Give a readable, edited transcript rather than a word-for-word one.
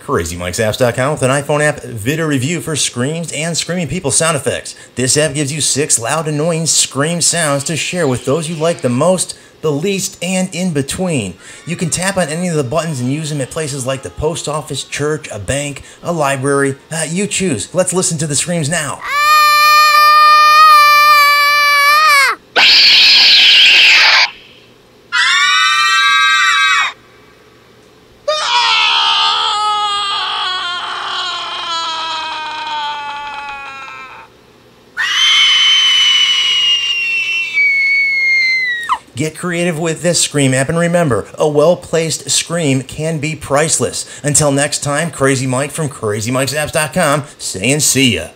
CrazyMikesapps.com with an iPhone app video review for screams and screaming people sound effects. This app gives you 6 loud, annoying scream sounds to share with those you like the most, the least, and in between. You can tap on any of the buttons and use them at places like the post office, church, a bank, a library. You choose. Let's listen to the screams now. Get creative with this Scream app, and remember, a well-placed scream can be priceless. Until next time, Crazy Mike from CrazyMikesapps.com saying see ya.